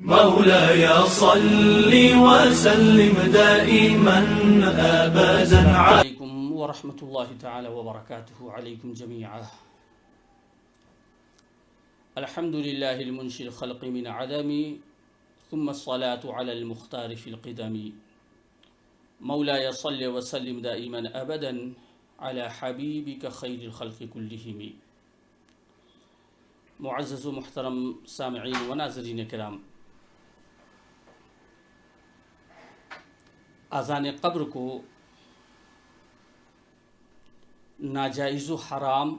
مولاي صل وسلم دائما أبدا عليكم ورحمة الله تعالى وبركاته عليكم جميعا. الحمد لله المنشي الخلق من عدم، ثم الصلاة على المختار في القدم. مولاي صل وسلم دائما أبدا على حبيبك خير الخلق كلهم. معزز و محترم سامعین و ناظرین کرام، اذان قبر کو ناجائز و حرام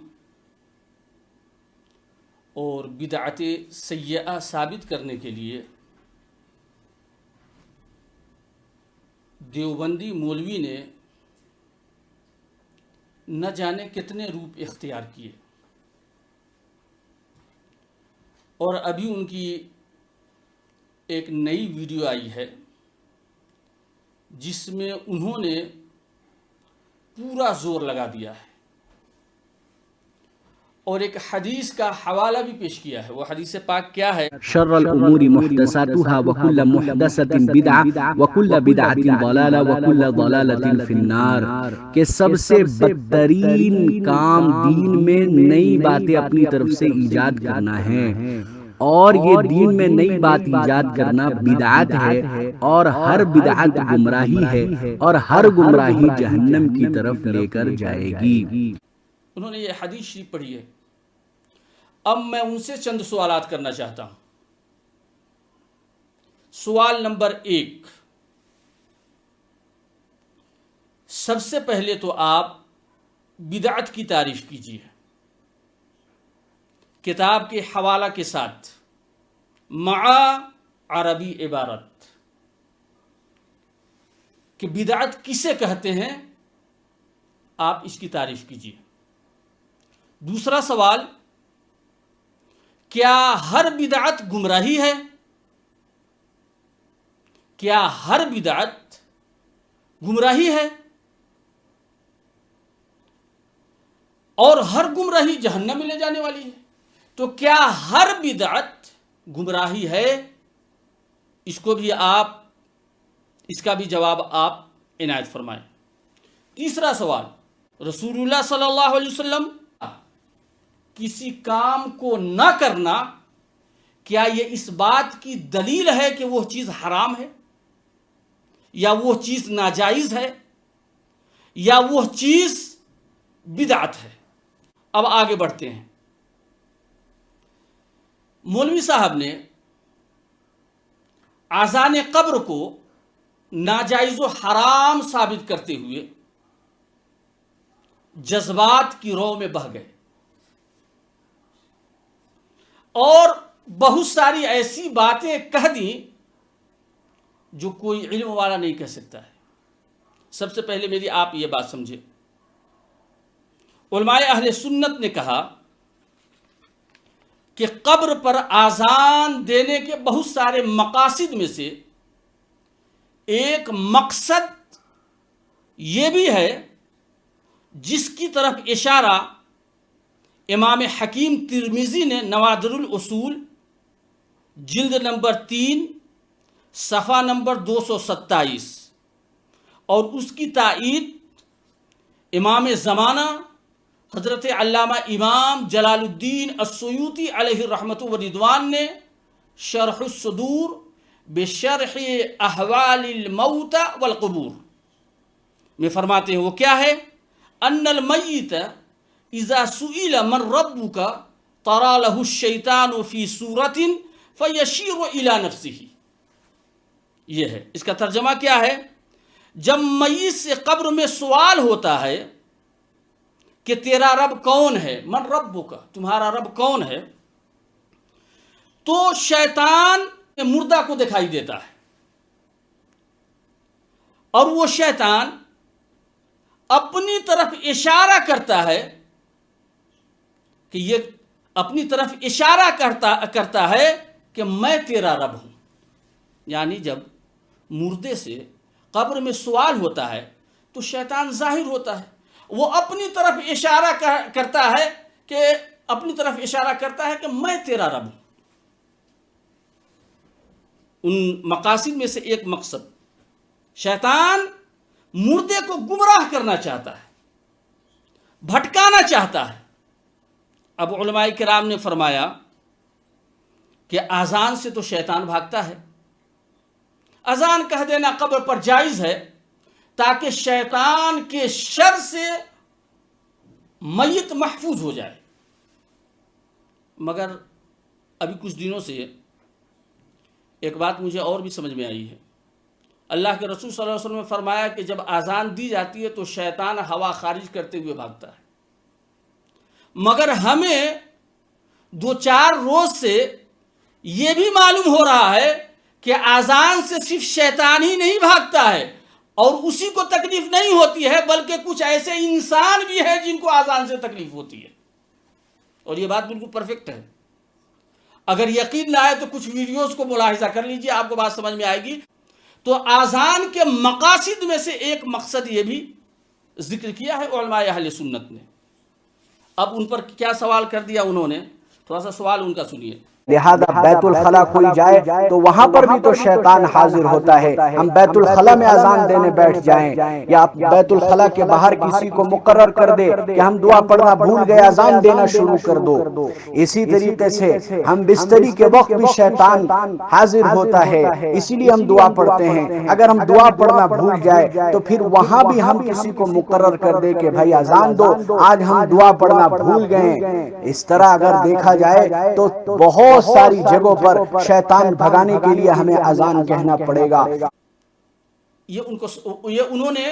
اور بدعت سیئہ ثابت کرنے کے لیے دیوبندی مولوی نے نہ جانے کتنے روپ اختیار کیے، اور ابھی ان کی ایک نئی ویڈیو آئی ہے جس میں انہوں نے پورا زور لگا دیا ہے اور ایک حدیث کا حوالہ بھی پیش کیا ہے. وہ حدیث پاک کیا ہے؟ شر الامور محدثاتها وكل محدثة بدعة وكل بدعة ضلالة وكل ضلالة في النار. کہ سب سے بدترین کام دین میں نئی باتیں اپنی طرف سے ایجاد کرنا ہے، اور یہ دین میں نئی بات ایجاد کرنا بدعت ہے، اور ہر بدعت گمراہی ہے، اور ہر گمراہی جہنم کی طرف لے کر جائے گی. انہوں نے یہ حدیث شریف پڑھی ہے. اب میں ان سے چند سوالات کرنا چاہتا ہوں. سوال نمبر 1، سب سے پہلے تو آپ بدعت کی تعریف کیجیے کتاب کے حوالہ کے ساتھ، مع عربی عبارت، کہ بدعت کسے کہتے ہیں، آپ اس کی تعریف کیجیے. دوسرا سوال، کیا ہر بدعت گمراہی ہے؟ کیا ہر بدعت گمراہی ہے؟ اور ہر گمراہی جہنم میں لے جانے والی ہے؟ تو کیا ہر بدعت گمراہی ہے؟ اس کا بھی جواب آپ عنایت فرمائیں. تیسرا سوال، رسول اللہ صلی اللہ علیہ وسلم کسی کام کو نہ کرنا، کیا یہ اس بات کی دلیل ہے کہ وہ چیز حرام ہے، یا وہ چیز ناجائز ہے، یا وہ چیز بدعت ہے؟ اب آگے بڑھتے ہیں. مولوی صاحب نے اذان قبر کو ناجائز و حرام ثابت کرتے ہوئے جذبات کی رو میں بہہ گئے، اور بہت ساری ایسی باتیں کہہ دیں جو کوئی علم والا نہیں کہہ سکتا ہے. سب سے پہلے میری آپ یہ بات سمجھے، علماء اہل سنت نے کہا کہ قبر پر آذان دینے کے بہت سارے مقاصد میں سے ایک مقصد یہ بھی ہے جس کی طرف اشارہ امام حکیم ترمذی نے نوادر الاصول جلد نمبر 3 صفحہ نمبر 227، اور اس کی تائید امام زمانہ حضرت علامہ امام جلال الدین السیوطی علیہ الرحمۃ والرضوان نے شرح الصدور بشرح احوال الموت والقبور میں فرماتے ہیں. وہ کیا ہے؟ ان المیت اذا سئل من ربک طرا له الشیطان فی صورت فیشیر الی نفسہ. یہ ہے، اس کا ترجمہ کیا ہے؟ جب میت سے قبر میں سوال ہوتا ہے کہ تیرا رب کون ہے، من ربک، تمہارا رب کون ہے، تو شیطان مردہ کو دکھائی دیتا ہے، اور وہ شیطان اپنی طرف اشارہ کرتا ہے کہ یہ اپنی طرف اشارہ کرتا ہے کہ میں تیرا رب ہوں. یعنی جب مردے سے قبر میں سوال ہوتا ہے تو شیطان ظاہر ہوتا ہے، وہ اپنی طرف اشارہ کرتا ہے کہ میں تیرا رب ہوں. ان مقاصد میں سے ایک مقصد شیطان مردے کو گمراہ کرنا چاہتا ہے، بھٹکانا چاہتا ہے۔ اب علماء کرام نے فرمایا کہ اذان سے تو شیطان بھاگتا ہے، اذان کہہ دینا قبر پر جائز ہے تاکہ شیطان کے شر سے میت محفوظ ہو جائے۔ مگر ابھی کچھ دنوں سے ایک بات مجھے اور بھی سمجھ میں آئی ہے۔ اللہ کے رسول صلی اللہ علیہ وسلم نے فرمایا کہ جب اذان دی جاتی ہے تو شیطان ہوا خارج کرتے ہوئے بھاگتا ہے، مگر ہمیں 2-4 روز سے یہ بھی معلوم ہو رہا ہے کہ اذان سے صرف شیطان ہی نہیں بھاگتا ہے اور اسی کو تکلیف نہیں ہوتی ہے، بلکہ کچھ ایسے انسان بھی ہیں جن کو اذان سے تکلیف ہوتی ہے۔ اور یہ بات بالکل پرفیکٹ ہے۔ اگر یقین نہ آئے تو کچھ ویڈیوز کو ملاحظہ کر لیجئے، آپ کو بات سمجھ میں آئے گی۔ تو اذان کے مقاصد میں سے ایک مقصد یہ بھی ذکر کیا ہے علماء اہل سنت نے۔ اب ان پر کیا سوال کر دیا انہوں نے، تھوڑا سا سوال ان کا سنیے۔ لہذا بیت الخلا کھل جائے تو وہاں پر بھی تو شیطان حاضر ہوتا ہے۔ ہم بیت الخلا میں اذان دینے بیٹھ جائیں یا بیت الخلا کے باہر کسی کو مقرر کر دے کہ ہم دعا پڑھنا بھول گئے، اذان دینا شروع کر دو۔ اسی طریقے سے ہم بستری کے وقت بھی شیطان حاضر ہوتا ہے، اسی لیے ہم دعا پڑھتے ہیں۔ اگر ہم دعا پڑھنا بھول جائے تو پھر وہاں بھی ہم کسی کو مقرر کر دے کہ بھائی اذان دو، آج ہم دعا پڑھنا بھول گئے۔ اس طرح اگر دیکھا جائے تو بہت ساری جگہوں پر شیطان بھگانے کے لیے ہمیں اذان کہنا پڑے گا۔ یہ انہوں نے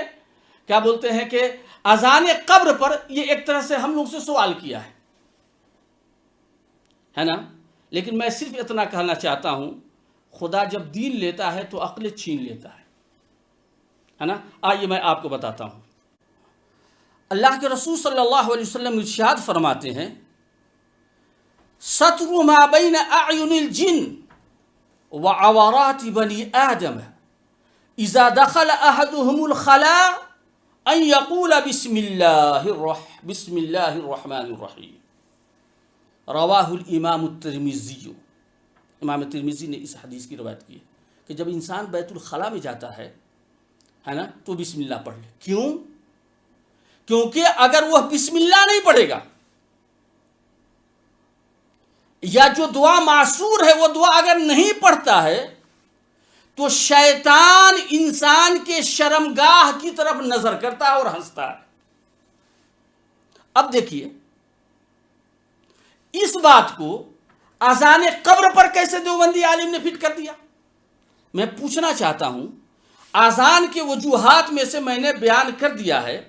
کیا بولتے ہیں کہ اذان قبر پر یہ ایک طرح سے ہم لوگ سے سوال کیا ہے نا؟ لیکن میں صرف اتنا کہنا چاہتا ہوں، خدا جب دین لیتا ہے تو عقل چھین لیتا ہے نا؟ آئیے میں آپ کو بتاتا ہوں۔ اللہ کے رسول صلی اللہ علیہ وسلم ارشاد فرماتے ہیں، ستر ما بین اعین الجن وعورات بنی آدم اذا دخل احدهم الخلاء ان یقول بسم اللہ الرحمن الرحیم۔ رواہ الامام الترمذی، امام ترمذی نے اس حدیث کی روایت کی ہے کہ جب انسان بیت الخلاء میں جاتا ہے نا تو بسم اللہ پڑھ لے۔ کیوں؟ کیونکہ اگر وہ بسم اللہ نہیں پڑھے گا یا جو دعا معصور ہے وہ دعا اگر نہیں پڑھتا ہے تو شیطان انسان کے شرمگاہ کی طرف نظر کرتا ہے اور ہنستا ہے۔ اب دیکھیے اس بات کو اذان قبر پر کیسے دیوبندی عالم نے فٹ کر دیا؟ میں پوچھنا چاہتا ہوں، اذان کے وجوہات میں سے میں نے بیان کر دیا ہے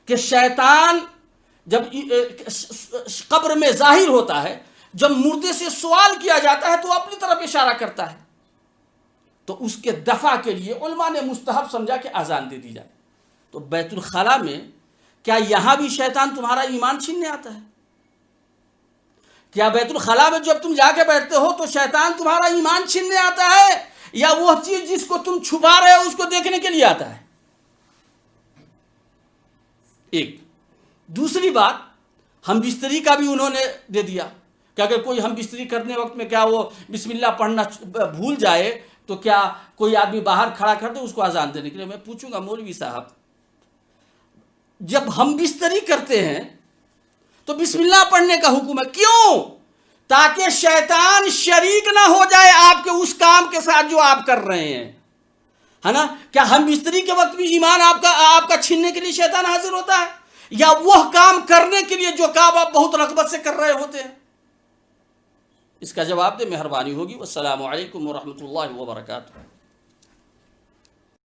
کہ شیطان جب قبر میں ظاہر ہوتا ہے، جب مردے سے سوال کیا جاتا ہے تو اپنی طرف اشارہ کرتا ہے، تو اس کے دفع کے لیے علماء نے مستحب سمجھا کہ اذان دے دی جائے۔ تو بیت الخلاء میں کیا یہاں بھی شیطان تمہارا ایمان چھیننے آتا ہے؟ کیا بیت الخلاء میں جب تم جا کے بیٹھتے ہو تو شیطان تمہارا ایمان چھیننے آتا ہے یا وہ چیز جس کو تم چھپا رہے ہو اس کو دیکھنے کے لیے آتا ہے؟ ایک دوسری بات، ہم بستری کا بھی انہوں نے دے دیا کہ اگر کوئی ہم بستری کرنے وقت میں کیا وہ بسم اللہ پڑھنا بھول جائے تو کیا کوئی آدمی باہر کھڑا کر دے اس کو اذان دینے کے لیے؟ میں پوچھوں گا مولوی صاحب، جب ہم بستری کرتے ہیں تو بسم اللہ پڑھنے کا حکم ہے، کیوں؟ تاکہ شیطان شریک نہ ہو جائے آپ کے اس کام کے ساتھ جو آپ کر رہے ہیں، ہے نا؟ کیا ہم بستری کے وقت بھی ایمان آپ کا چھیننے کے لیے شیطان حاضر ہوتا ہے یا وہ کام کرنے کے لیے جو کام آپ بہت رغبت سے کر رہے ہوتے ہیں؟ اس کا جواب دے، مہربانی ہوگی۔ والسلام علیکم ورحمۃ اللہ وبرکاتہ۔